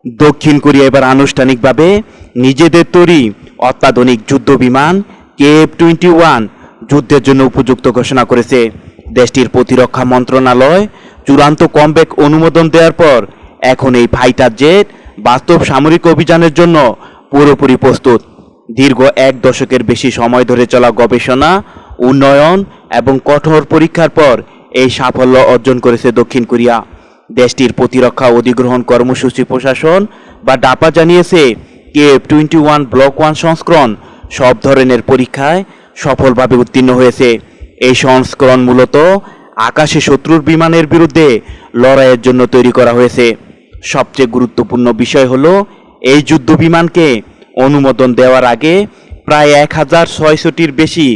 দক্ষিণ কোরিয়া এবার আনুষ্ঠানিকভাবে নিজেদের তৈরি অত্যাধুনিক যুদ্ধ বিমান KF-21 যুদ্ধের জন্য উপযুক্ত ঘোষণা করেছে। দেশটির প্রতিরক্ষা মন্ত্রণালয় চূড়ান্ত কমব্যাক অনুমোদন দেওয়ার পর এখন এই ফাইটার জেট বাস্তব সামরিক অভিযানের জন্য পুরোপুরি প্রস্তুত। দীর্ঘ এক দশকের বেশি সময় ধরে চলা গবেষণা, উন্নয়ন এবং কঠোর পরীক্ষার পর এই সাফল্য অর্জন করেছে দক্ষিণ কোরিয়া। দেশটির প্রতিরক্ষা অধিগ্রহণ কর্মসূচি প্রশাসন বা ডাপা জানিয়েছে, KF-21 ব্লক 1 সংস্করণ সব ধরনের পরীক্ষায় সফলভাবে উত্তীর্ণ হয়েছে। এই সংস্করণ মূলত আকাশে শত্রুর বিমানের বিরুদ্ধে লড়াইয়ের জন্য তৈরি করা হয়েছে। সবচেয়ে গুরুত্বপূর্ণ বিষয় হলো, এই যুদ্ধ বিমানকে অনুমোদন দেওয়ার আগে প্রায় 1060টির বেশি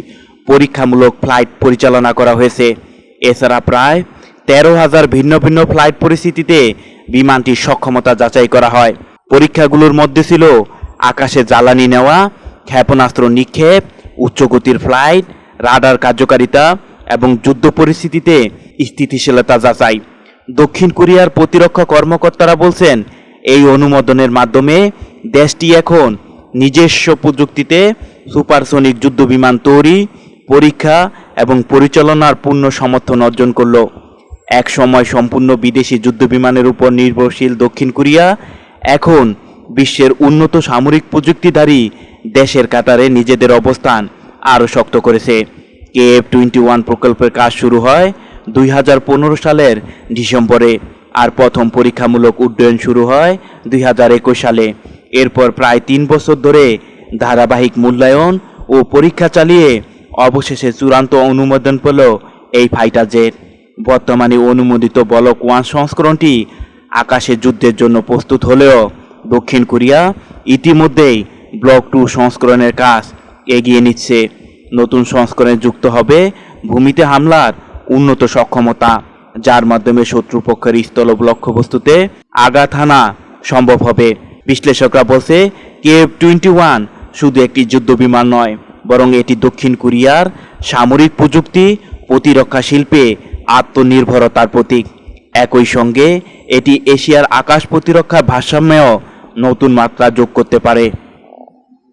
পরীক্ষামূলক ফ্লাইট পরিচালনা করা হয়েছে। এছাড়া প্রায় 13,000 ভিন্ন ভিন্ন ফ্লাইট পরিস্থিতিতে বিমানটির সক্ষমতা যাচাই করা হয়। পরীক্ষাগুলোর মধ্যে ছিল আকাশে জ্বালানি নেওয়া, ক্ষেপণাস্ত্র নিক্ষেপ, উচ্চগতির ফ্লাইট, রাডার কার্যকারিতা এবং যুদ্ধ পরিস্থিতিতে স্থিতিশীলতা যাচাই। দক্ষিণ কোরিয়ার প্রতিরক্ষা কর্মকর্তারা বলছেন, এই অনুমোদনের মাধ্যমে দেশটি এখন নিজস্ব প্রযুক্তিতে সুপারসনিক যুদ্ধবিমান তৈরি, পরীক্ষা এবং পরিচালনার পূর্ণ সমর্থন অর্জন করল। এক সময় সম্পূর্ণ বিদেশি যুদ্ধবিমানের উপর নির্ভরশীল দক্ষিণ কোরিয়া এখন বিশ্বের উন্নত সামরিক প্রযুক্তিধারী দেশের কাতারে নিজেদের অবস্থান আরও শক্ত করেছে। KF-21 প্রকল্পের কাজ শুরু হয় 2015 সালের ডিসেম্বরে, আর প্রথম পরীক্ষামূলক উড্ডয়ন শুরু হয় 2021 সালে। এরপর প্রায় 3 বছর ধরে ধারাবাহিক মূল্যায়ন ও পরীক্ষা চালিয়ে অবশেষে চূড়ান্ত অনুমোদন পেল এই ফাইটার জেট। বর্তমানে অনুমোদিত ব্লক 1 সংস্করণটি আকাশে যুদ্ধের জন্য প্রস্তুত হলেও দক্ষিণ কোরিয়া ইতিমধ্যেই ব্লক 2 সংস্করণের কাজ এগিয়ে নিচ্ছে। নতুন সংস্করণে যুক্ত হবে ভূমিতে হামলার উন্নত সক্ষমতা, যার মাধ্যমে শত্রুপক্ষের স্থল লক্ষ্যবস্তুতে আঘাত হানা সম্ভব হবে। বিশ্লেষকরা বলছে, KF-21 শুধু একটি যুদ্ধবিমান নয়, বরং এটি দক্ষিণ কোরিয়ার সামরিক প্রযুক্তি, প্রতিরক্ষা শিল্পে আত্মনির্ভরতার প্রতীক। একই সঙ্গে এটি এশিয়ার আকাশ প্রতিরক্ষা ভারসাম্যেও নতুন মাত্রা যোগ করতে পারে।